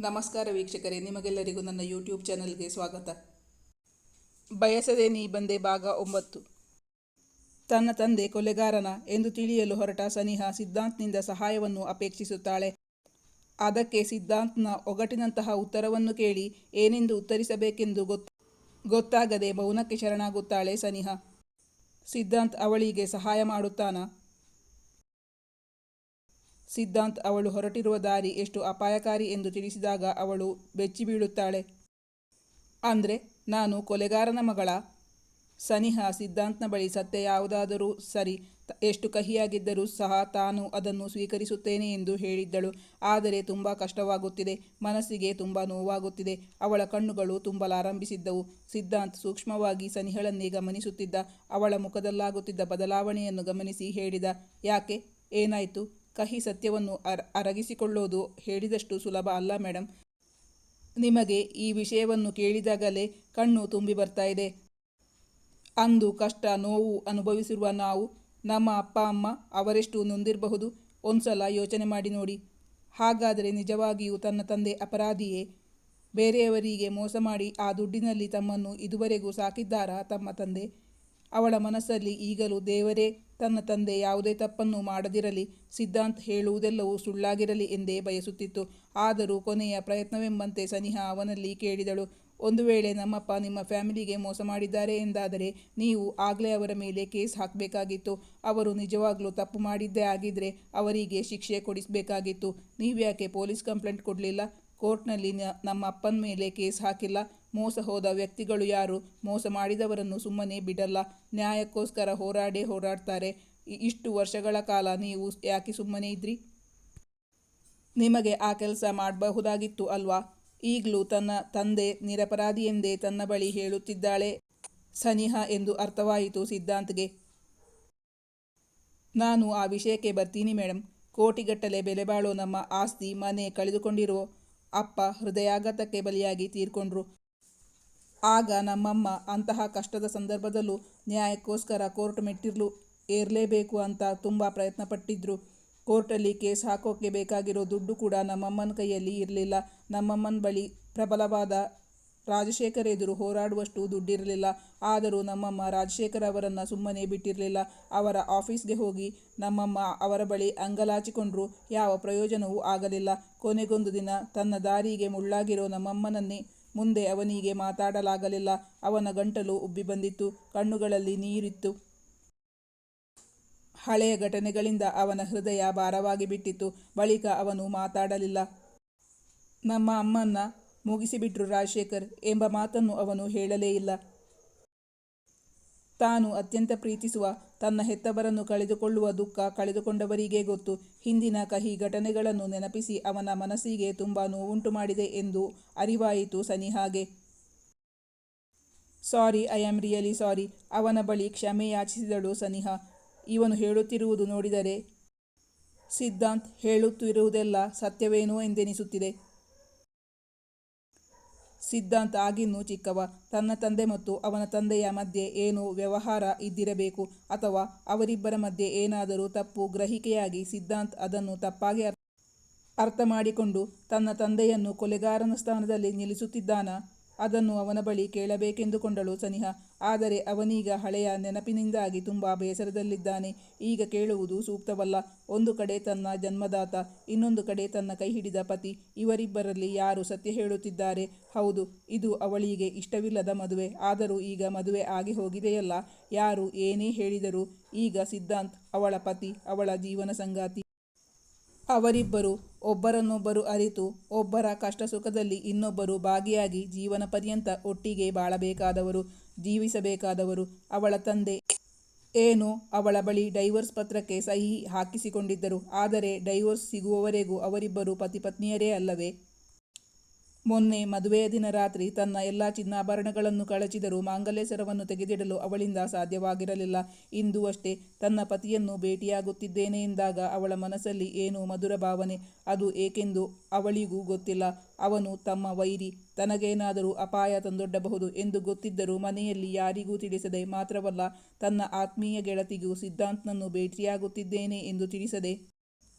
ನಮಸ್ಕಾರ ವೀಕ್ಷಕರೇ, ನಿಮಗೆಲ್ಲರಿಗೂ ನನ್ನ ಯೂಟ್ಯೂಬ್ ಚಾನಲ್ಗೆ ಸ್ವಾಗತ. ಬಯಸದೆ ನೀ ಬಂದೆ ಭಾಗ 9. ತನ್ನ ತಂದೆ ಕೊಲೆಗಾರನ ಎಂದು ತಿಳಿಯಲು ಹೊರಟ ಸನಿಹಾ ಸಿದ್ಧಾಂತ್ನಿಂದ ಸಹಾಯವನ್ನು ಅಪೇಕ್ಷಿಸುತ್ತಾಳೆ. ಅದಕ್ಕೆ ಸಿದ್ಧಾಂತ್ನ ಒಗಟಿನಂತಹ ಉತ್ತರವನ್ನು ಕೇಳಿ ಏನೆಂದು ಉತ್ತರಿಸಬೇಕೆಂದು ಗೊತ್ತಾಗದೆ ಮೌನಕ್ಕೆ ಶರಣಾಗುತ್ತಾಳೆ ಸನಿಹಾ. ಸಿದ್ಧಾಂತ್ ಅವಳಿಗೆ ಸಹಾಯ ಮಾಡುತ್ತಾನಾ? ಸಿದ್ಧಾಂತ್ ಅವಳು ಹೊರಟಿರುವ ದಾರಿ ಎಷ್ಟು ಅಪಾಯಕಾರಿ ಎಂದು ತಿಳಿಸಿದಾಗ ಅವಳು ಬೆಚ್ಚಿ ಬೀಳುತ್ತಾಳೆ. ಅಂದರೆ ನಾನು ಕೊಲೆಗಾರನ ಮಗಳ? ಸನಿಹಾ ಸಿದ್ಧಾಂತ್ನ ಬಳಿ ಸತ್ಯ ಯಾವುದಾದರೂ ಸರಿ, ಎಷ್ಟು ಕಹಿಯಾಗಿದ್ದರೂ ಸಹ ತಾನು ಅದನ್ನು ಸ್ವೀಕರಿಸುತ್ತೇನೆ ಎಂದು ಹೇಳಿದ್ದಳು. ಆದರೆ ತುಂಬ ಕಷ್ಟವಾಗುತ್ತಿದೆ, ಮನಸ್ಸಿಗೆ ತುಂಬ ನೋವಾಗುತ್ತಿದೆ. ಅವಳ ಕಣ್ಣುಗಳು ತುಂಬಲಾರಂಭಿಸಿದ್ದವು. ಸಿದ್ಧಾಂತ್ ಸೂಕ್ಷ್ಮವಾಗಿ ಸನಿಹಳನ್ನೇ ಗಮನಿಸುತ್ತಿದ್ದ. ಅವಳ ಮುಖದಲ್ಲಾಗುತ್ತಿದ್ದ ಬದಲಾವಣೆಯನ್ನು ಗಮನಿಸಿ ಹೇಳಿದ, ಯಾಕೆ, ಏನಾಯಿತು? ಕಹಿ ಸತ್ಯವನ್ನು ಅರಗಿಸಿಕೊಳ್ಳೋದು ಹೇಳಿದಷ್ಟು ಸುಲಭ ಅಲ್ಲ ಮೇಡಮ್. ನಿಮಗೆ ಈ ವಿಷಯವನ್ನು ಕೇಳಿದಾಗಲೇ ಕಣ್ಣು ತುಂಬಿ ಬರ್ತಾ ಇದೆ. ಅಂದು ಕಷ್ಟ ನೋವು ಅನುಭವಿಸಿರುವ ನಾವು, ನಮ್ಮ ಅಪ್ಪ ಅಮ್ಮ ಅವರೆಷ್ಟು ನೊಂದಿರಬಹುದು ಒಂದ್ಸಲ ಯೋಚನೆ ಮಾಡಿ ನೋಡಿ. ಹಾಗಾದರೆ ನಿಜವಾಗಿಯೂ ತನ್ನ ತಂದೆ ಅಪರಾಧಿಯೇ? ಬೇರೆಯವರಿಗೆ ಮೋಸ ಮಾಡಿ ಆ ದುಡ್ಡಿನಲ್ಲಿ ತಮ್ಮನ್ನು ಇದುವರೆಗೂ ಸಾಕಿದ್ದಾರಾ ತಮ್ಮ ತಂದೆ? ಅವಳ ಮನಸ್ಸಲ್ಲಿ ಈಗಲೂ ದೇವರೇ ತನ್ನ ತಂದೆ ಯಾವುದೇ ತಪ್ಪನ್ನು ಮಾಡದಿರಲಿ, ಸಿದ್ಧಾಂತ್ ಹೇಳುವುದೆಲ್ಲವೂ ಸುಳ್ಳಾಗಿರಲಿ ಎಂದೇ ಬಯಸುತ್ತಿತ್ತು. ಆದರೂ ಕೊನೆಯ ಪ್ರಯತ್ನವೆಂಬಂತೆ ಸನಿಹಾ ಅವನಲ್ಲಿ ಕೇಳಿದಳು, ಒಂದು ವೇಳೆ ನಮ್ಮಪ್ಪ ನಿಮ್ಮ ಫ್ಯಾಮಿಲಿಗೆ ಮೋಸ ಮಾಡಿದ್ದಾರೆ ಎಂದಾದರೆ ನೀವು ಆಗಲೇ ಅವರ ಮೇಲೆ ಕೇಸ್ ಹಾಕಬೇಕಾಗಿತ್ತು. ಅವರು ನಿಜವಾಗ್ಲೂ ತಪ್ಪು ಮಾಡಿದ್ದೇ ಆಗಿದ್ರೆ ಅವರಿಗೆ ಶಿಕ್ಷೆ ಕೊಡಿಸಬೇಕಾಗಿತ್ತು. ನೀವ್ಯಾಕೆ ಪೊಲೀಸ್ ಕಂಪ್ಲೇಂಟ್ ಕೊಡಲಿಲ್ಲ? ಕೋರ್ಟ್ನಲ್ಲಿ ನಮ್ಮ ಅಪ್ಪನ ಮೇಲೆ ಕೇಸ್ ಹಾಕಿಲ್ಲ. ಮೋಸ ಹೋದ ವ್ಯಕ್ತಿಗಳು ಯಾರು? ಮೋಸ ಮಾಡಿದವರನ್ನು ಸುಮ್ಮನೆ ಬಿಡಲ್ಲ, ನ್ಯಾಯಕ್ಕೋಸ್ಕರ ಹೋರಾಡ್ತಾರೆ. ಇಷ್ಟು ವರ್ಷಗಳ ಕಾಲ ನೀವು ಯಾಕೆ ಸುಮ್ಮನೆ ಇದ್ರಿ? ನಿಮಗೆ ಆ ಕೆಲಸ ಮಾಡಬಹುದಾಗಿತ್ತು ಅಲ್ವಾ? ಈಗಲೂ ತನ್ನ ತಂದೆ ನಿರಪರಾಧಿ ಎಂದೇ ತನ್ನ ಬಳಿ ಹೇಳುತ್ತಿದ್ದಾಳೆ ಸನಿಹಾ ಎಂದು ಅರ್ಥವಾಯಿತು ಸಿದ್ಧಾಂತ್ಗೆ. ನಾನು ಆ ವಿಷಯಕ್ಕೆ ಬರ್ತೀನಿ ಮೇಡಮ್. ಕೋಟಿಗಟ್ಟಲೆ ಬೆಲೆ ಬಾಳೋ ನಮ್ಮ ಆಸ್ತಿ ಮನೆ ಕಳೆದುಕೊಂಡಿರೋ ಅಪ್ಪ ಹೃದಯಾಘಾತಕ್ಕೆ ಬಲಿಯಾಗಿ ತೀರ್ಕೊಂಡ್ರು. ಆಗ ನಮ್ಮಮ್ಮ ಅಂತಹ ಕಷ್ಟದ ಸಂದರ್ಭದಲ್ಲೂ ನ್ಯಾಯಕ್ಕೋಸ್ಕರ ಕೋರ್ಟ್ ಮೆಟ್ಟಿಲು ಏರಲೇಬೇಕು ಅಂತ ತುಂಬ ಪ್ರಯತ್ನಪಟ್ಟಿದ್ರು. ಕೋರ್ಟಲ್ಲಿ ಕೇಸ್ ಹಾಕೋಕ್ಕೆ ಬೇಕಾಗಿರೋ ದುಡ್ಡು ಕೂಡ ನಮ್ಮಮ್ಮನ ಕೈಯಲ್ಲಿ ಇರಲಿಲ್ಲ. ನಮ್ಮಮ್ಮನ ಬಳಿ ಪ್ರಬಲವಾದ ರಾಜಶೇಖರ್ ಎದುರು ಹೋರಾಡುವಷ್ಟು ದುಡ್ಡಿರಲಿಲ್ಲ. ಆದರೂ ನಮ್ಮಮ್ಮ ರಾಜಶೇಖರ್ ಅವರನ್ನು ಸುಮ್ಮನೆ ಬಿಟ್ಟಿರಲಿಲ್ಲ. ಅವರ ಆಫೀಸ್ಗೆ ಹೋಗಿ ನಮ್ಮಮ್ಮ ಅವರ ಬಳಿ ಅಂಗಲಾಚಿಕೊಂಡ್ರು. ಯಾವ ಪ್ರಯೋಜನವೂ ಆಗಲಿಲ್ಲ. ಕೊನೆಗೊಂದು ದಿನ ತನ್ನ ದಾರಿಗೆ ಮುಳ್ಳಾಗಿರೋ ನಮ್ಮಮ್ಮನನ್ನೇ ಮುಂದೆ ಅವನಿಗೆ ಮಾತಾಡಲಾಗಲಿಲ್ಲ. ಅವನ ಗಂಟಲು ಉಬ್ಬಿ ಬಂದಿತ್ತು, ಕಣ್ಣುಗಳಲ್ಲಿ ನೀರಿತ್ತು. ಹಳೆಯ ಘಟನೆಗಳಿಂದ ಅವನ ಹೃದಯ ಭಾರವಾಗಿ ಬಿಟ್ಟಿತ್ತು. ಬಳಿಕ ಅವನು ಮಾತಾಡಲಿಲ್ಲ. ನಮ್ಮ ಅಮ್ಮನ್ನ ಮುಗಿಸಿಬಿಟ್ರು ರಾಜಶೇಖರ್ ಎಂಬ ಮಾತನ್ನು ಅವನು ಹೇಳಲೇ ಇಲ್ಲ. ತಾನು ಅತ್ಯಂತ ಪ್ರೀತಿಸುವ ತನ್ನ ಹೆತ್ತವರನ್ನು ಕಳೆದುಕೊಳ್ಳುವ ದುಃಖ ಕಳೆದುಕೊಂಡವರಿಗೇ ಗೊತ್ತು. ಹಿಂದಿನ ಕಹಿ ಘಟನೆಗಳನ್ನು ನೆನಪಿಸಿ ಅವನ ಮನಸ್ಸಿಗೆ ತುಂಬ ನೋವುಂಟು ಮಾಡಿದೆ ಎಂದು ಅರಿವಾಯಿತು ಸನಿಹಾಗೆ. ಸಾರಿ, ಐ ಆಮ್ ರಿಯಲಿ ಸಾರಿ. ಅವನ ಬಳಿ ಕ್ಷಮೆ ಯಾಚಿಸಿದಳು ಸನಿಹಾ. ಇವನು ಹೇಳುತ್ತಿರುವುದು ನೋಡಿದರೆ ಸಿದ್ಧಾಂತ್ ಹೇಳುತ್ತಿರುವುದೆಲ್ಲ ಸತ್ಯವೇನೋ ಎಂದೆನಿಸುತ್ತಿದೆ. ಸಿದ್ಧಾಂತ್ ಆಗಿನ್ನೂ ಚಿಕ್ಕವ. ತನ್ನ ತಂದೆ ಮತ್ತು ಅವನ ತಂದೆಯ ಮಧ್ಯೆ ಏನೋ ವ್ಯವಹಾರ ಇದ್ದಿರಬೇಕು, ಅಥವಾ ಅವರಿಬ್ಬರ ಮಧ್ಯೆ ಏನಾದರೂ ತಪ್ಪು ಗ್ರಹಿಕೆಯಾಗಿ ಸಿದ್ಧಾಂತ್ ಅದನ್ನು ತಪ್ಪಾಗಿ ಅರ್ಥ ಮಾಡಿಕೊಂಡು ತನ್ನ ತಂದೆಯನ್ನು ಕೊಲೆಗಾರನ ಸ್ಥಾನದಲ್ಲಿ ನಿಲ್ಲಿಸುತ್ತಿದ್ದಾನಾ? ಅದನ್ನು ಅವನ ಬಳಿ ಕೇಳಬೇಕೆಂದುಕೊಂಡಳು ಸನಿಹಾ. ಆದರೆ ಅವನೀಗ ಹಳೆಯ ನೆನಪಿನಿಂದಾಗಿ ತುಂಬ ಬೇಸರದಲ್ಲಿದ್ದಾನೆ. ಈಗ ಕೇಳುವುದು ಸೂಕ್ತವಲ್ಲ. ಒಂದು ಕಡೆ ತನ್ನ ಜನ್ಮದಾತ, ಇನ್ನೊಂದು ಕಡೆ ತನ್ನ ಕೈ ಹಿಡಿದ ಪತಿ. ಇವರಿಬ್ಬರಲ್ಲಿ ಯಾರು ಸತ್ಯ ಹೇಳುತ್ತಿದ್ದಾರೆ? ಹೌದು, ಇದು ಅವಳಿಗೆ ಇಷ್ಟವಿಲ್ಲದ ಮದುವೆ. ಆದರೂ ಈಗ ಮದುವೆ ಆಗಿ ಹೋಗಿದೆಯಲ್ಲ, ಯಾರು ಏನೇ ಹೇಳಿದರೂ ಈಗ ಸಿದ್ಧಾಂತ್ ಅವಳ ಪತಿ, ಅವಳ ಜೀವನ ಸಂಗಾತಿ. ಅವರಿಬ್ಬರು ಒಬ್ಬರನ್ನೊಬ್ಬರು ಅರಿತು, ಒಬ್ಬರ ಕಷ್ಟ ಸುಖದಲ್ಲಿ ಇನ್ನೊಬ್ಬರು ಭಾಗಿಯಾಗಿ ಜೀವನ ಪರ್ಯಂತ ಒಟ್ಟಿಗೆ ಬಾಳಬೇಕಾದವರು, ಜೀವಿಸಬೇಕಾದವರು. ಅವಳ ತಂದೆ ಏನೋ ಅವಳ ಬಳಿ ಡೈವೋರ್ಸ್ ಪತ್ರಕ್ಕೆ ಸಹಿ ಹಾಕಿಸಿಕೊಂಡಿದ್ದರು. ಆದರೆ ಡೈವೋರ್ಸ್ ಸಿಗುವವರೆಗೂ ಅವರಿಬ್ಬರು ಪತಿ ಪತ್ನಿಯರೇ ಅಲ್ಲವೇ? ಮೊನ್ನೆ ಮದುವೆಯ ದಿನ ರಾತ್ರಿ ತನ್ನ ಎಲ್ಲ ಚಿನ್ನಾಭರಣಗಳನ್ನು ಕಳಚಿದರೂ ಮಾಂಗಲ್ಯ ಸರವನ್ನು ತೆಗೆದಿಡಲು ಅವಳಿಂದ ಸಾಧ್ಯವಾಗಿರಲಿಲ್ಲ. ಇಂದು ಅಷ್ಟೇ ತನ್ನ ಪತಿಯನ್ನು ಭೇಟಿಯಾಗುತ್ತಿದ್ದೇನೆ ಎಂದಾಗ ಅವಳ ಮನಸ್ಸಲ್ಲಿ ಏನೋ ಮಧುರ ಭಾವನೆ. ಅದು ಏಕೆಂದು ಅವಳಿಗೂ ಗೊತ್ತಿಲ್ಲ. ಅವನು ತಮ್ಮ ವೈರಿ, ತನಗೇನಾದರೂ ಅಪಾಯ ತಂದೊಡ್ಡಬಹುದು ಎಂದು ಗೊತ್ತಿದ್ದರೂ ಮನೆಯಲ್ಲಿ ಯಾರಿಗೂ ತಿಳಿಸದೆ, ಮಾತ್ರವಲ್ಲ ತನ್ನ ಆತ್ಮೀಯ ಗೆಳತಿಗೂ ಸಿದ್ಧಾಂತ್ನನ್ನು ಭೇಟಿಯಾಗುತ್ತಿದ್ದೇನೆ ಎಂದು ತಿಳಿಸದೆ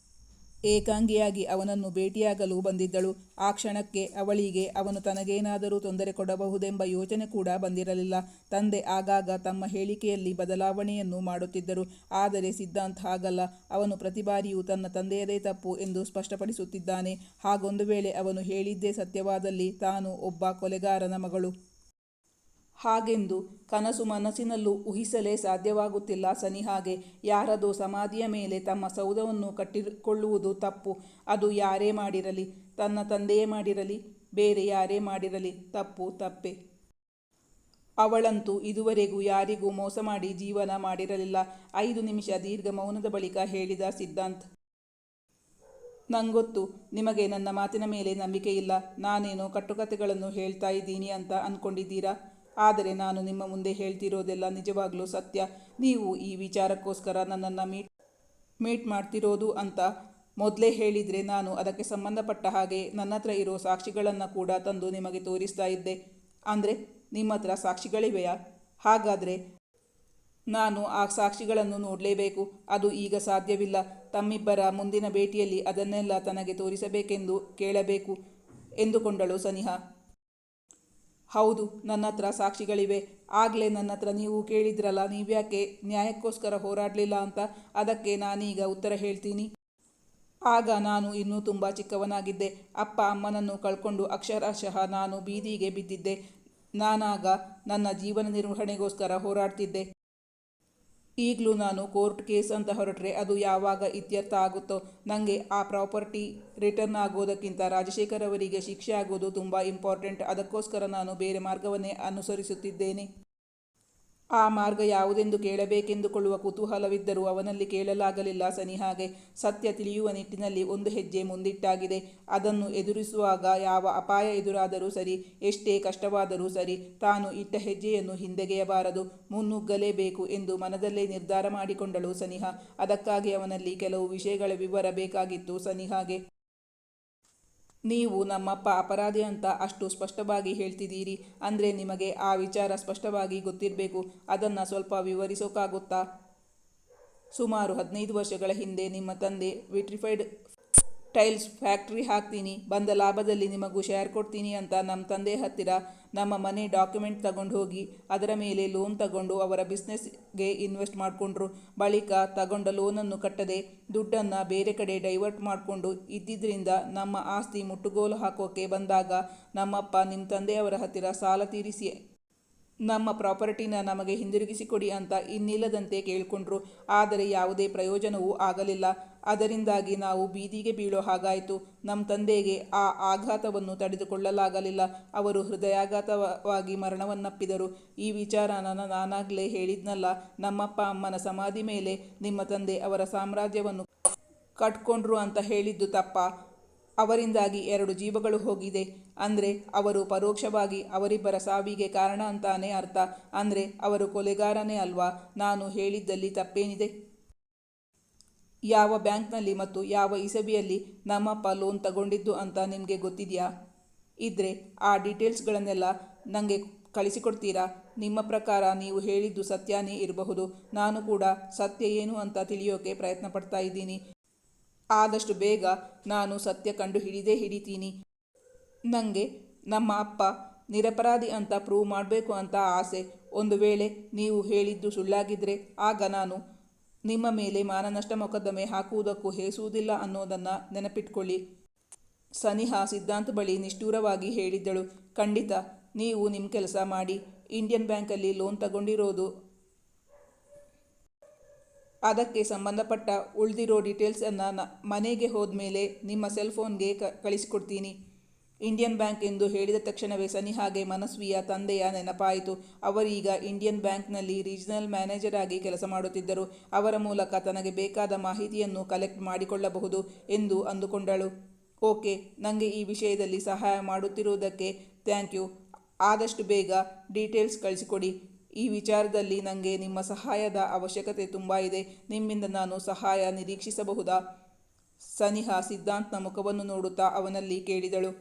ಏಕಾಂಗಿಯಾಗಿ ಅವನನ್ನು ಭೇಟಿಯಾಗಲು ಬಂದಿದ್ದಳು. ಆ ಕ್ಷಣಕ್ಕೆ ಅವಳಿಗೆ ಅವನು ತನಗೇನಾದರೂ ತೊಂದರೆ ಕೊಡಬಹುದೆಂಬ ಯೋಚನೆ ಕೂಡ ಬಂದಿರಲಿಲ್ಲ. ತಂದೆ ಆಗಾಗ ತಮ್ಮ ಹೇಳಿಕೆಯಲ್ಲಿ ಬದಲಾವಣೆಯನ್ನು ಮಾಡುತ್ತಿದ್ದರು. ಆದರೆ ಸಿದ್ಧಾಂತ್ ಹಾಗಲ್ಲ. ಅವನು ಪ್ರತಿ ಬಾರಿಯೂ ತನ್ನ ತಂದೆಯದೇ ತಪ್ಪು ಎಂದು ಸ್ಪಷ್ಟಪಡಿಸುತ್ತಿದ್ದಾನೆ. ಹಾಗೊಂದು ವೇಳೆ ಅವನು ಹೇಳಿದ್ದೇ ಸತ್ಯವಾದಲ್ಲಿ ತಾನು ಒಬ್ಬ ಕೊಲೆಗಾರನ ಮಗಳು ಹಾಗೆಂದು ಕನಸು ಮನಸ್ಸಿನಲ್ಲೂ ಊಹಿಸಲೇ ಸಾಧ್ಯವಾಗುತ್ತಿಲ್ಲ ಸನಿಹಾಗೆ. ಯಾರದೋ ಸಮಾಧಿಯ ಮೇಲೆ ತಮ್ಮ ಸೌಧವನ್ನು ಕಟ್ಟಿಕೊಳ್ಳುವುದು ತಪ್ಪು. ಅದು ಯಾರೇ ಮಾಡಿರಲಿ, ತನ್ನ ತಂದೆಯೇ ಮಾಡಿರಲಿ, ಬೇರೆ ಯಾರೇ ಮಾಡಿರಲಿ, ತಪ್ಪು ತಪ್ಪೆ. ಅವಳಂತೂ ಇದುವರೆಗೂ ಯಾರಿಗೂ ಮೋಸ ಮಾಡಿ ಜೀವನ ಮಾಡಿರಲಿಲ್ಲ. 5 ನಿಮಿಷ ದೀರ್ಘ ಮೌನದ ಬಳಿಕ ಹೇಳಿದ ಸಿದ್ಧಾಂತ್, ನಂಗೊತ್ತು ನಿಮಗೆ ನನ್ನ ಮಾತಿನ ಮೇಲೆ ನಂಬಿಕೆ ಇಲ್ಲ. ನಾನೇನೋ ಕಟ್ಟುಕತೆಗಳನ್ನು ಹೇಳ್ತಾ ಇದ್ದೀನಿ ಅಂತ ಅಂದ್ಕೊಂಡಿದ್ದೀರಾ? ಆದರೆ ನಾನು ನಿಮ್ಮ ಮುಂದೆ ಹೇಳ್ತಿರೋದೆಲ್ಲ ನಿಜವಾಗ್ಲೂ ಸತ್ಯ. ನೀವು ಈ ವಿಚಾರಕ್ಕೋಸ್ಕರ ನನ್ನನ್ನು ಮೀಟ್ ಮಾಡ್ತಿರೋದು ಅಂತ ಮೊದಲೇ ಹೇಳಿದರೆ ನಾನು ಅದಕ್ಕೆ ಸಂಬಂಧಪಟ್ಟ ಹಾಗೆ ನನ್ನ ಹತ್ರ ಇರೋ ಸಾಕ್ಷಿಗಳನ್ನು ಕೂಡ ತಂದು ನಿಮಗೆ ತೋರಿಸ್ತಾ ಇದ್ದೆ. ಅಂದರೆ ನಿಮ್ಮ ಹತ್ರ ಸಾಕ್ಷಿಗಳಿವೆಯಾ? ಹಾಗಾದರೆ ನಾನು ಆ ಸಾಕ್ಷಿಗಳನ್ನು ನೋಡಲೇಬೇಕು. ಅದು ಈಗ ಸಾಧ್ಯವಿಲ್ಲ. ತಮ್ಮಿಬ್ಬರ ಮುಂದಿನ ಭೇಟಿಯಲ್ಲಿ ಅದನ್ನೆಲ್ಲ ತನಗೆ ತೋರಿಸಬೇಕೆಂದು ಕೇಳಬೇಕು ಎಂದುಕೊಂಡಳು ಸನಿಹಾ. ಹೌದು, ನನ್ನ ಹತ್ರ ಸಾಕ್ಷಿಗಳಿವೆ. ಆಗಲೇ ನನ್ನ ಹತ್ರ ನೀವು ಕೇಳಿದ್ರಲ್ಲ, ನೀವ್ಯಾಕೆ ನ್ಯಾಯಕ್ಕೋಸ್ಕರ ಹೋರಾಡಲಿಲ್ಲ ಅಂತ. ಅದಕ್ಕೆ ನಾನೀಗ ಉತ್ತರ ಹೇಳ್ತೀನಿ. ಆಗ ನಾನು ಇನ್ನೂ ತುಂಬ ಚಿಕ್ಕವನಾಗಿದ್ದೆ. ಅಪ್ಪ ಅಮ್ಮನನ್ನು ಕಳ್ಕೊಂಡು ಅಕ್ಷರಶಃ ನಾನು ಬೀದಿಗೆ ಬಿದ್ದಿದ್ದೆ. ನಾನಾಗ ನನ್ನ ಜೀವನ ನಿರ್ವಹಣೆಗೋಸ್ಕರ ಹೋರಾಡ್ತಿದ್ದೆ. ಈಗಲೂ ನಾನು ಕೋರ್ಟ್ ಕೇಸ್ ಅಂತ ಹೊರಟ್ರೆ ಅದು ಯಾವಾಗ ಇತ್ಯರ್ಥ ಆಗುತ್ತೋ. ನನಗೆ ಆ ಪ್ರಾಪರ್ಟಿ ರಿಟರ್ನ್ ಆಗೋದಕ್ಕಿಂತ ರಾಜಶೇಖರ್ ಅವರಿಗೆ ಶಿಕ್ಷೆ ಆಗೋದು ತುಂಬ ಇಂಪಾರ್ಟೆಂಟ್. ಅದಕ್ಕೋಸ್ಕರ ನಾನು ಬೇರೆ ಮಾರ್ಗವನ್ನೇ ಅನುಸರಿಸುತ್ತಿದ್ದೇನೆ. ಆ ಮಾರ್ಗ ಯಾವುದೆಂದು ಕೇಳಬೇಕೆಂದುಕೊಳ್ಳುವ ಕುತೂಹಲವಿದ್ದರೂ ಅವನಲ್ಲಿ ಕೇಳಲಾಗಲಿಲ್ಲ ಸನಿಹಾಗೆ. ಸತ್ಯ ತಿಳಿಯುವ ನಿಟ್ಟಿನಲ್ಲಿ ಒಂದು ಹೆಜ್ಜೆ ಮುಂದಿಟ್ಟಾಗಿದೆ. ಅದನ್ನು ಎದುರಿಸುವಾಗ ಯಾವ ಅಪಾಯ ಎದುರಾದರೂ ಸರಿ, ಎಷ್ಟೇ ಕಷ್ಟವಾದರೂ ಸರಿ, ತಾನು ಇಟ್ಟ ಹೆಜ್ಜೆಯನ್ನು ಹಿಂದೆಗೆಯಬಾರದು, ಮುನ್ನುಗ್ಗಲೇಬೇಕು ಎಂದು ಮನದಲ್ಲೇ ನಿರ್ಧಾರ ಮಾಡಿಕೊಂಡಳು ಸನಿಹಾ. ಅದಕ್ಕಾಗಿ ಅವನಲ್ಲಿ ಕೆಲವು ವಿಷಯಗಳ ವಿವರ ಬೇಕಾಗಿತ್ತು ಸನಿಹಾಗೆ. ನೀವು ನಮ್ಮಪ್ಪ ಅಪರಾಧಿ ಅಂತ ಅಷ್ಟು ಸ್ಪಷ್ಟವಾಗಿ ಹೇಳ್ತಿದ್ದೀರಿ ಅಂದರೆ ನಿಮಗೆ ಆ ವಿಚಾರ ಸ್ಪಷ್ಟವಾಗಿ ಗೊತ್ತಿರಬೇಕು. ಅದನ್ನು ಸ್ವಲ್ಪ ವಿವರಿಸೋಕ್ಕಾಗುತ್ತಾ? ಸುಮಾರು 15 ವರ್ಷಗಳ ಹಿಂದೆ ನಿಮ್ಮ ತಂದೆ ವಿಟ್ರಿಫೈಡ್ ಟೈಲ್ಸ್ ಫ್ಯಾಕ್ಟ್ರಿ ಹಾಕ್ತೀನಿ, ಬಂದ ಲಾಭದಲ್ಲಿ ನಿಮಗೂ ಶೇರ್ ಕೊಡ್ತೀನಿ ಅಂತ ನಮ್ಮ ತಂದೆ ಹತ್ತಿರ ನಮ್ಮ ಮನೆ ಡಾಕ್ಯುಮೆಂಟ್ ತಗೊಂಡು ಹೋಗಿ ಅದರ ಮೇಲೆ ಲೋನ್ ತಗೊಂಡು ಅವರ ಬಿಸ್ನೆಸ್ಗೆ ಇನ್ವೆಸ್ಟ್ ಮಾಡಿಕೊಂಡ್ರು. ಬಳಿಕ ತಗೊಂಡ ಲೋನನ್ನು ಕಟ್ಟದೆ ದುಡ್ಡನ್ನು ಬೇರೆ ಕಡೆ ಡೈವರ್ಟ್ ಮಾಡಿಕೊಂಡು ಇದ್ದಿದ್ದರಿಂದ ನಮ್ಮ ಆಸ್ತಿ ಮುಟ್ಟುಗೋಲು ಹಾಕೋಕೆ ಬಂದಾಗ ನಮ್ಮಪ್ಪ ನಿಮ್ಮ ತಂದೆಯವರ ಹತ್ತಿರ ಸಾಲ ತೀರಿಸಿ ನಮ್ಮ ಪ್ರಾಪರ್ಟಿನ ನಮಗೆ ಹಿಂದಿರುಗಿಸಿಕೊಡಿ ಅಂತ ಇನ್ನಿಲ್ಲದಂತೆ ಕೇಳಿಕೊಂಡ್ರು. ಆದರೆ ಯಾವುದೇ ಪ್ರಯೋಜನವೂ ಆಗಲಿಲ್ಲ. ಅದರಿಂದಾಗಿ ನಾವು ಬೀದಿಗೆ ಬೀಳೋ ಹಾಗಾಯಿತು. ನಮ್ಮ ತಂದೆಗೆ ಆ ಆಘಾತವನ್ನು ತಡೆದುಕೊಳ್ಳಲಾಗಲಿಲ್ಲ. ಅವರು ಹೃದಯಾಘಾತವಾಗಿ ಮರಣವನ್ನಪ್ಪಿದರು. ಈ ವಿಚಾರನ ನಾನಾಗಲೇ ಹೇಳಿದ್ನಲ್ಲ, ನಮ್ಮಪ್ಪ ಅಮ್ಮನ ಸಮಾಧಿ ಮೇಲೆ ನಿಮ್ಮ ತಂದೆ ಅವರ ಸಾಮ್ರಾಜ್ಯವನ್ನು ಕಟ್ಕೊಂಡ್ರು ಅಂತ ಹೇಳಿದ್ದು ತಪ್ಪ. ಅವರಿಂದಾಗಿ 2 ಜೀವಗಳು ಹೋಗಿದೆ ಅಂದರೆ ಅವರು ಪರೋಕ್ಷವಾಗಿ ಅವರಿಬ್ಬರ ಸಾವಿಗೆ ಕಾರಣ ಅಂತಾನೆ ಅರ್ಥ. ಅಂದರೆ ಅವರು ಕೊಲೆಗಾರನೇ ಅಲ್ವಾ? ನಾನು ಹೇಳಿದ್ದಲ್ಲಿ ತಪ್ಪೇನಿದೆ? ಯಾವ ಬ್ಯಾಂಕ್ನಲ್ಲಿ ಮತ್ತು ಯಾವ ಇಸವಿಯಲ್ಲಿ ನಮ್ಮಪ್ಪ ಲೋನ್ ತಗೊಂಡಿದ್ದು ಅಂತ ನಿಮಗೆ ಗೊತ್ತಿದೆಯಾ? ಇದ್ರೆ ಆ ಡೀಟೇಲ್ಸ್ಗಳನ್ನೆಲ್ಲ ನನಗೆ ಕಳಿಸಿಕೊಡ್ತೀರಾ? ನಿಮ್ಮ ಪ್ರಕಾರ ನೀವು ಹೇಳಿದ್ದು ಸತ್ಯನೇ ಇರಬಹುದು. ನಾನು ಕೂಡ ಸತ್ಯ ಏನು ಅಂತ ತಿಳಿಯೋಕೆ ಪ್ರಯತ್ನ ಪಡ್ತಾ ಇದ್ದೀನಿ. ಆದಷ್ಟು ಬೇಗ ನಾನು ಸತ್ಯ ಕಂಡು ಹಿಡಿತೀನಿ. ನನಗೆ ನಮ್ಮ ಅಪ್ಪ ನಿರಪರಾಧಿ ಅಂತ ಪ್ರೂವ್ ಮಾಡಬೇಕು ಅಂತ ಆಸೆ. ಒಂದು ವೇಳೆ ನೀವು ಹೇಳಿದ್ದು ಸುಳ್ಳಾಗಿದ್ದರೆ ಆಗ ನಾನು ನಿಮ್ಮ ಮೇಲೆ ಮಾನನಷ್ಟ ಮೊಕದ್ದಮೆ ಹಾಕುವುದಕ್ಕೂ ಹೇಸುವುದಿಲ್ಲ ಅನ್ನೋದನ್ನು ನೆನಪಿಟ್ಕೊಳ್ಳಿ. ಸನಿಹಾ ಸಿದ್ಧಾಂತ್ ಬಳಿ ನಿಷ್ಠೂರವಾಗಿ ಹೇಳಿದ್ದಳು. ಖಂಡಿತ, ನೀವು ನಿಮ್ಮ ಕೆಲಸ ಮಾಡಿ. ಇಂಡಿಯನ್ ಬ್ಯಾಂಕಲ್ಲಿ ಲೋನ್ ತಗೊಂಡಿರೋದು, ಅದಕ್ಕೆ ಸಂಬಂಧಪಟ್ಟ ಉಳಿದಿರೋ ಡೀಟೇಲ್ಸನ್ನು ಮನೆಗೆ ಹೋದ್ಮೇಲೆ ನಿಮ್ಮ ಸೆಲ್ಫೋನ್ಗೆ ಕಳಿಸಿಕೊಡ್ತೀನಿ. ಇಂಡಿಯನ್ ಬ್ಯಾಂಕ್ ಎಂದು ಹೇಳಿದ ತಕ್ಷಣವೇ ಸನಿಹಾಗೆ ಮನಸ್ವಿಯ ತಂದೆಯ ನೆನಪಾಯಿತು. ಅವರೀಗ ಇಂಡಿಯನ್ ಬ್ಯಾಂಕ್ನಲ್ಲಿ ರೀಜನಲ್ ಮ್ಯಾನೇಜರ್ ಆಗಿ ಕೆಲಸ ಮಾಡುತ್ತಿದ್ದರು. ಅವರ ಮೂಲಕ ತನಗೆ ಬೇಕಾದ ಮಾಹಿತಿಯನ್ನು ಕಲೆಕ್ಟ್ ಮಾಡಿಕೊಳ್ಳಬಹುದು ಎಂದು ಅಂದುಕೊಂಡಳು. ಓಕೆ, ನನಗೆ ಈ ವಿಷಯದಲ್ಲಿ ಸಹಾಯ ಮಾಡುತ್ತಿರುವುದಕ್ಕೆ ಥ್ಯಾಂಕ್ ಯು. ಆದಷ್ಟು ಬೇಗ ಡೀಟೇಲ್ಸ್ ಕಳಿಸಿಕೊಡಿ. ಈ ವಿಚಾರದಲ್ಲಿ ನನಗೆ ನಿಮ್ಮ ಸಹಾಯದ ಅವಶ್ಯಕತೆ ತುಂಬ ಇದೆ. ನಿಮ್ಮಿಂದ ನಾನು ಸಹಾಯ ನಿರೀಕ್ಷಿಸಬಹುದಾ? ಸನಿಹಾ ಸಿದ್ಧಾಂತ್ನ ಮುಖವನ್ನು ನೋಡುತ್ತಾ ಅವನಲ್ಲಿ ಕೇಳಿದಳು.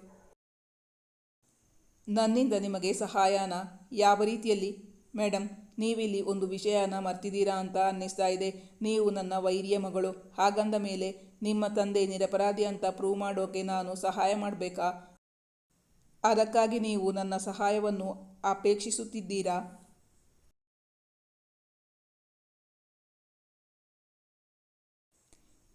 ನನ್ನಿಂದ ನಿಮಗೆ ಸಹಾಯನ? ಯಾವ ರೀತಿಯಲ್ಲಿ? ಮೇಡಮ್, ನೀವಿಲ್ಲಿ ಒಂದು ವಿಷಯನ ಮರ್ತಿದ್ದೀರಾ ಅಂತ ಅನ್ನಿಸ್ತಾ ಇದೆ. ನೀವು ನನ್ನ ವೈರಿಯ ಮಗಳು. ಹಾಗಂದ ಮೇಲೆ ನಿಮ್ಮ ತಂದೆ ನಿರಪರಾಧಿ ಅಂತ ಪ್ರೂವ್ ಮಾಡೋಕೆ ನಾನು ಸಹಾಯ ಮಾಡಬೇಕಾ? ಅದಕ್ಕಾಗಿ ನೀವು ನನ್ನ ಸಹಾಯವನ್ನು ಅಪೇಕ್ಷಿಸುತ್ತಿದ್ದೀರಾ?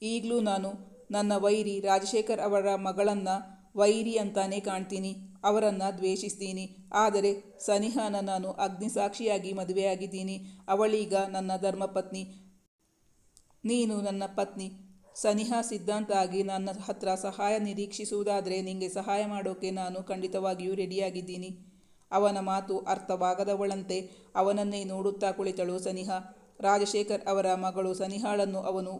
ಈಗಲೂ ನಾನು ನನ್ನ ವೈರಿ ರಾಜಶೇಖರ್ ಅವರ ಮಗಳನ್ನು ವೈರಿ ಅಂತಾನೆ ಕಾಣ್ತೀನಿ, ಅವರನ್ನು ದ್ವೇಷಿಸ್ತೀನಿ. ಆದರೆ ಸನಿಹಾನ ನಾನು ಅಗ್ನಿಸಾಕ್ಷಿಯಾಗಿ ಮದುವೆಯಾಗಿದ್ದೀನಿ. ಅವಳೀಗ ನನ್ನ ಧರ್ಮಪತ್ನಿ. ನೀನು ನನ್ನ ಪತ್ನಿ. ಸನಿಹಾ ಸಿದ್ಧಾಂತ ಆಗಿ ನನ್ನ ಹತ್ರ ಸಹಾಯ ನಿರೀಕ್ಷಿಸುವುದಾದರೆ ನಿಂಗೆ ಸಹಾಯ ಮಾಡೋಕೆ ನಾನು ಖಂಡಿತವಾಗಿಯೂ ರೆಡಿಯಾಗಿದ್ದೀನಿ. ಅವನ ಮಾತು ಅರ್ಥವಾಗದವಳಂತೆ ಅವನನ್ನೇ ನೋಡುತ್ತಾ ಕುಳಿತಳು ಸನಿಹಾ. ರಾಜಶೇಖರ್ ಅವರ ಮಗಳು ಸನಿಹಾಳನ್ನು ಅವನು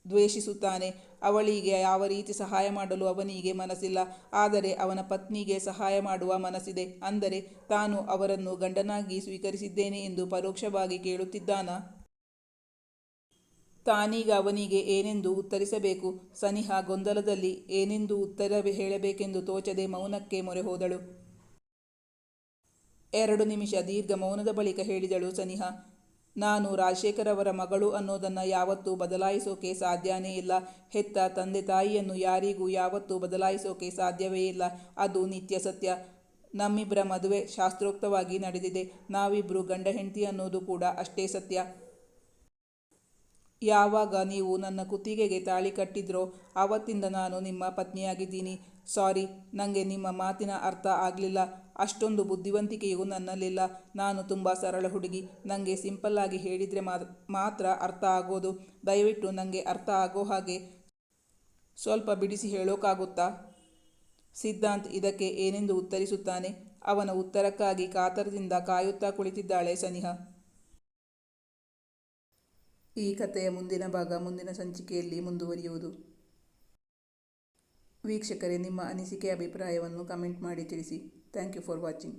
ದ್ವೇಷಿಸುತ್ತಾನೆ. ಅವಳಿಗೆ ಯಾವ ರೀತಿ ಸಹಾಯ ಮಾಡಲು ಅವನಿಗೆ ಮನಸ್ಸಿಲ್ಲ. ಆದರೆ ಅವನ ಪತ್ನಿಗೆ ಸಹಾಯ ಮಾಡುವ ಮನಸ್ಸಿದೆ. ಅಂದರೆ ತಾನು ಅವರನ್ನು ಗಂಡನಾಗಿ ಸ್ವೀಕರಿಸಿದ್ದೇನೆ ಎಂದು ಪರೋಕ್ಷವಾಗಿ ಕೇಳುತ್ತಿದ್ದಾನಾ? ತಾನೀಗ ಅವನಿಗೆ ಏನೆಂದು ಉತ್ತರಿಸಬೇಕು? ಸನಿಹಾ ಗೊಂದಲದಲ್ಲಿ ಏನೆಂದು ಉತ್ತರ ಹೇಳಬೇಕೆಂದು ತೋಚದೆ ಮೌನಕ್ಕೆ ಮೊರೆ ಹೋದಳು. 2 ನಿಮಿಷ ದೀರ್ಘ ಮೌನದ ಬಳಿಕ ಹೇಳಿದಳು ಸನಿಹಾ, ನಾನು ರಾಜಶೇಖರ್ ಅವರ ಮಗಳು ಅನ್ನೋದನ್ನು ಯಾವತ್ತೂ ಬದಲಾಯಿಸೋಕೆ ಸಾಧ್ಯನೇ ಇಲ್ಲ. ಹೆತ್ತ ತಂದೆ ತಾಯಿಯನ್ನು ಯಾರಿಗೂ ಯಾವತ್ತೂ ಬದಲಾಯಿಸೋಕೆ ಸಾಧ್ಯವೇ ಇಲ್ಲ. ಅದು ನಿತ್ಯ ಸತ್ಯ. ನಮ್ಮಿಬ್ಬರ ಮದುವೆ ಶಾಸ್ತ್ರೋಕ್ತವಾಗಿ ನಡೆದಿದೆ. ನಾವಿಬ್ಬರು ಗಂಡ ಹೆಂಡತಿ ಅನ್ನೋದು ಕೂಡ ಅಷ್ಟೇ ಸತ್ಯ. ಯಾವಾಗ ನೀವು ನನ್ನ ಕುತ್ತಿಗೆಗೆ ತಾಳಿ ಕಟ್ಟಿದ್ರೋ ಆವತ್ತಿಂದ ನಾನು ನಿಮ್ಮ ಪತ್ನಿಯಾಗಿದ್ದೀನಿ. ಸಾರಿ, ನನಗೆ ನಿಮ್ಮ ಮಾತಿನ ಅರ್ಥ ಆಗಲಿಲ್ಲ. ಅಷ್ಟೊಂದು ಬುದ್ಧಿವಂತಿಕೆಯೂ ನನ್ನಲ್ಲಿಲ್ಲ. ನಾನು ತುಂಬ ಸರಳ ಹುಡುಗಿ. ನನಗೆ ಸಿಂಪಲ್ಲಾಗಿ ಹೇಳಿದರೆ ಮಾತ್ರ ಅರ್ಥ ಆಗೋದು. ದಯವಿಟ್ಟು ನನಗೆ ಅರ್ಥ ಆಗೋ ಹಾಗೆ ಸ್ವಲ್ಪ ಬಿಡಿಸಿ ಹೇಳೋಕ್ಕಾಗುತ್ತಾ? ಸಿದ್ಧಾಂತ್ ಇದಕ್ಕೆ ಏನೆಂದು ಉತ್ತರಿಸುತ್ತಾನೆ? ಅವನ ಉತ್ತರಕ್ಕಾಗಿ ಕಾತರದಿಂದ ಕಾಯುತ್ತಾ ಕುಳಿತಿದ್ದಾಳೆ ಸನಿಹಾ. ಈ ಕಥೆಯ ಮುಂದಿನ ಭಾಗ ಮುಂದಿನ ಸಂಚಿಕೆಯಲ್ಲಿ ಮುಂದುವರಿಯುವುದು. ವೀಕ್ಷಕರೇ, ನಿಮ್ಮ ಅನಿಸಿಕೆ ಅಭಿಪ್ರಾಯವನ್ನು ಕಮೆಂಟ್ ಮಾಡಿ ತಿಳಿಸಿ. Thank you for watching.